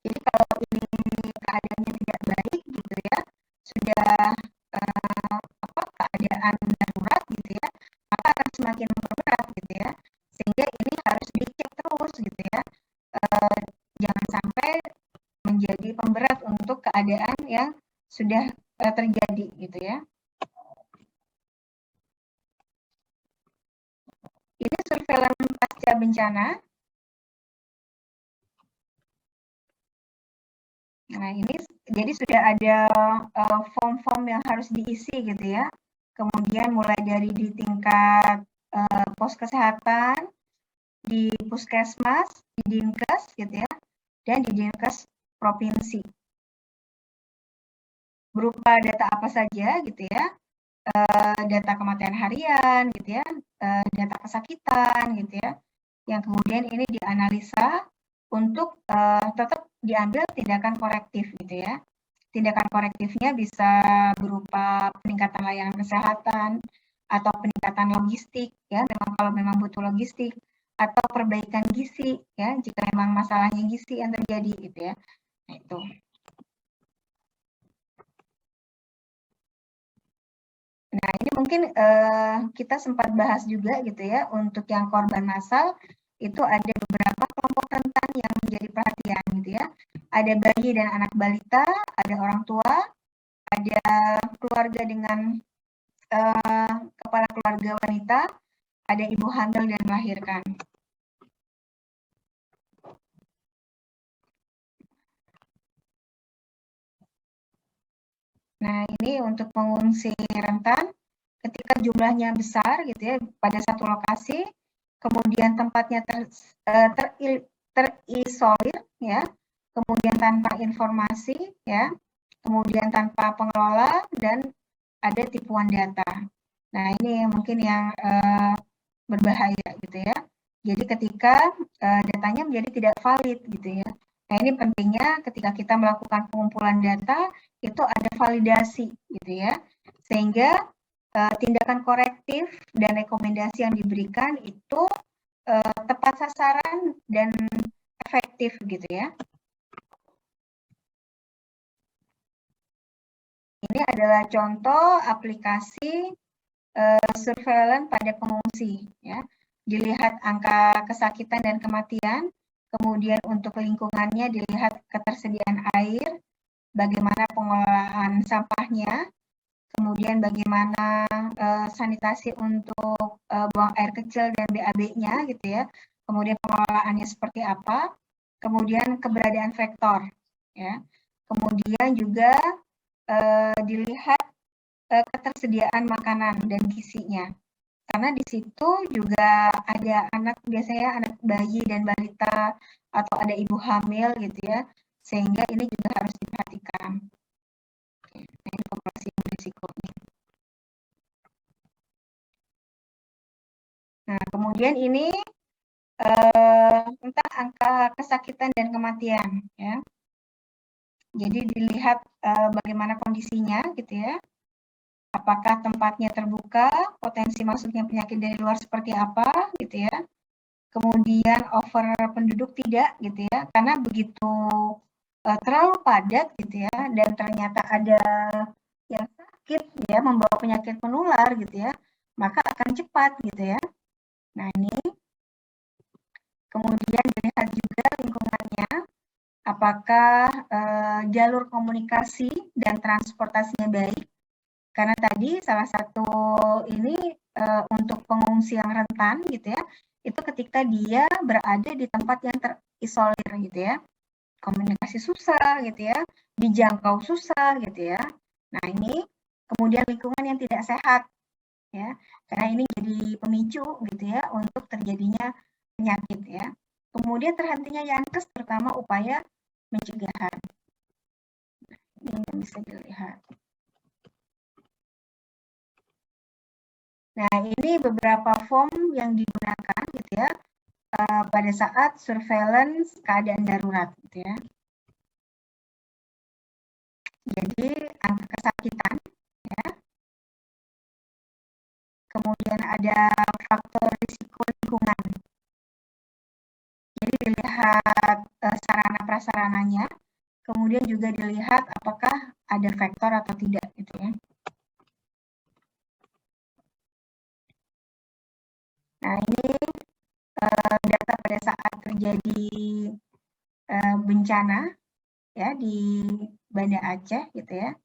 Jadi kalau ini keadaannya tidak baik gitu ya, sudah keadaan darurat gitu ya, maka akan semakin memperberat gitu ya, sehingga ini harus dicek terus gitu ya, jangan sampai menjadi pemberat untuk keadaan yang sudah terjadi gitu ya. Ini surveillance pasca bencana. Nah, ini jadi sudah ada form-form yang harus diisi gitu ya. Kemudian mulai dari di tingkat pos kesehatan, di puskesmas, di dinkes gitu ya, dan di dinkes provinsi. Berupa data apa saja gitu ya, data kematian harian gitu ya, data kesakitan gitu ya, yang kemudian ini dianalisa untuk tetap diambil tindakan korektif gitu ya. Tindakan korektifnya bisa berupa peningkatan layanan kesehatan atau peningkatan logistik ya, kalau memang butuh logistik, atau perbaikan gizi ya, jika memang masalahnya gizi yang terjadi gitu ya. Nah, itu. Nah, ini mungkin kita sempat bahas juga gitu ya, untuk yang korban massal itu ada beberapa kelompok rentan yang menjadi perhatian gitu ya. Ada bayi dan anak balita, ada orang tua, ada keluarga dengan kepala keluarga wanita, ada ibu hamil dan melahirkan. Nah, ini untuk pengungsi rentan, ketika jumlahnya besar gitu ya pada satu lokasi, kemudian tempatnya terisolir ya, kemudian tanpa informasi ya, kemudian tanpa pengelola dan ada tipuan data. Nah, ini mungkin yang berbahaya gitu ya. Jadi ketika datanya menjadi tidak valid gitu ya. Nah, ini pentingnya ketika kita melakukan pengumpulan data itu ada validasi gitu ya. Sehingga tindakan korektif dan rekomendasi yang diberikan itu tepat sasaran dan efektif gitu ya. Ini adalah contoh aplikasi surveillance pada pengungsi ya. Dilihat angka kesakitan dan kematian, kemudian untuk lingkungannya dilihat ketersediaan air, bagaimana pengelolaan sampahnya, kemudian bagaimana sanitasi untuk buang air kecil dan BAB-nya gitu ya, kemudian pengelolaannya seperti apa, kemudian keberadaan vektor ya, kemudian juga dilihat ketersediaan makanan dan gizinya. Karena di situ juga ada anak, biasanya anak bayi dan balita, atau ada ibu hamil gitu ya, sehingga ini juga harus diperhatikan. Nah, ini populasi berisikonya. Nah, kemudian ini tentang angka kesakitan dan kematian ya. Jadi dilihat bagaimana kondisinya gitu ya. Apakah tempatnya terbuka, potensi masuknya penyakit dari luar seperti apa gitu ya. Kemudian over penduduk tidak gitu ya. Karena begitu terlalu padat gitu ya dan ternyata ada yang sakit ya membawa penyakit menular gitu ya, maka akan cepat gitu ya. Nah, ini kemudian dilihat juga lingkungannya, apakah jalur komunikasi dan transportasinya baik. Karena tadi salah satu ini untuk pengungsi yang rentan gitu ya, itu ketika dia berada di tempat yang terisolir gitu ya. Komunikasi susah gitu ya, dijangkau susah gitu ya. Nah, ini kemudian lingkungan yang tidak sehat ya. Karena ini jadi pemicu gitu ya untuk terjadinya penyakit ya. Kemudian terhentinya Yankes terutama upaya pencegahan. Ini yang bisa dilihat. Nah, ini beberapa form yang digunakan gitu ya pada saat surveillance keadaan darurat gitu ya. Jadi angka kesakitan ya. Kemudian ada faktor risiko lingkungan. Jadi dilihat sarana prasarananya, kemudian juga dilihat apakah ada vektor atau tidak gitu ya. Nah, ini data pada saat terjadi bencana ya di Banda Aceh gitu ya.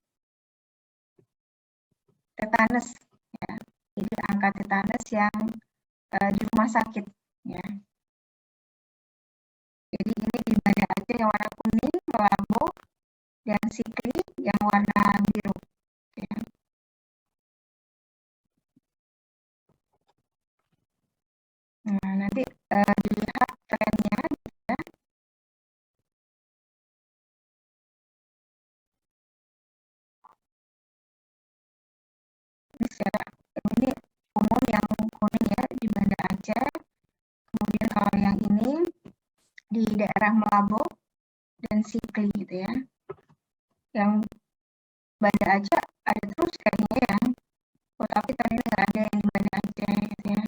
Tetanus ya. Jadi angka tetanus yang di rumah sakit ya. Jadi ini di Banda Aceh yang warna kuning, Melabu, dan Sikli yang warna biru ya. Nah, nanti dilihat trennya ya. Ini secara ini umum yang kuning ya di Banda Aceh. Kemudian kalau yang ini di daerah Melabu dan Sikli gitu ya. Yang Banda Aceh ada terus kayaknya ya. Oh, tapi ternyata nggak ada yang di Banda Aceh gitu ya.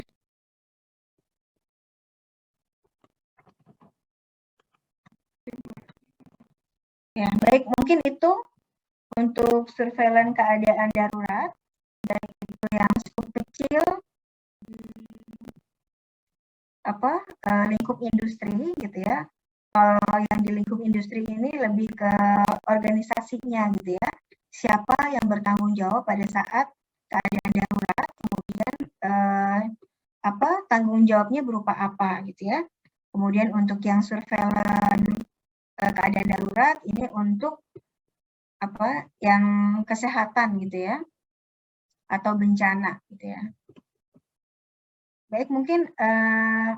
Ya, baik mungkin itu untuk surveillance keadaan darurat, baik itu yang skup kecil, lingkup industri gitu ya. Kalau yang di lingkup industri ini lebih ke organisasinya gitu ya. Siapa yang bertanggung jawab pada saat keadaan darurat, kemudian tanggung jawabnya berupa apa gitu ya. Kemudian untuk yang surveillance keadaan darurat ini untuk yang kesehatan gitu ya atau bencana gitu ya. Baik, mungkin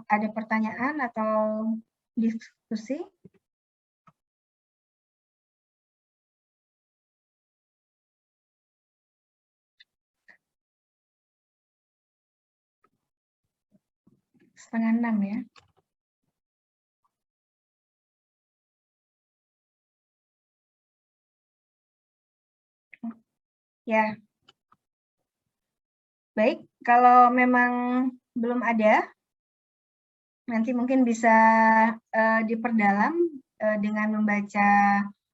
ada pertanyaan atau diskusi? Setengah 6 ya. Ya. Baik, kalau memang belum ada, nanti mungkin bisa diperdalam dengan membaca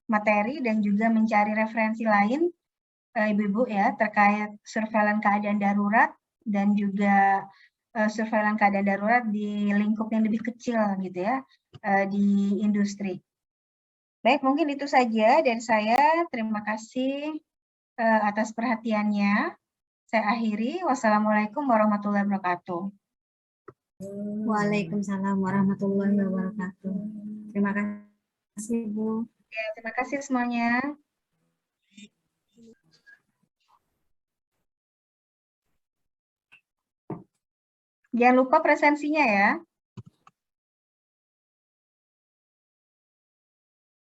materi dan juga mencari referensi lain, Ibu-Ibu ya, terkait surveillance keadaan darurat dan juga surveillance keadaan darurat di lingkup yang lebih kecil gitu ya, di industri. Baik, mungkin itu saja dari saya. Terima kasih atas perhatiannya. Saya akhiri. Wassalamualaikum warahmatullahi wabarakatuh. Waalaikumsalam warahmatullahi wabarakatuh. Terima kasih, Bu. Ya, terima kasih semuanya. Jangan lupa presensinya ya.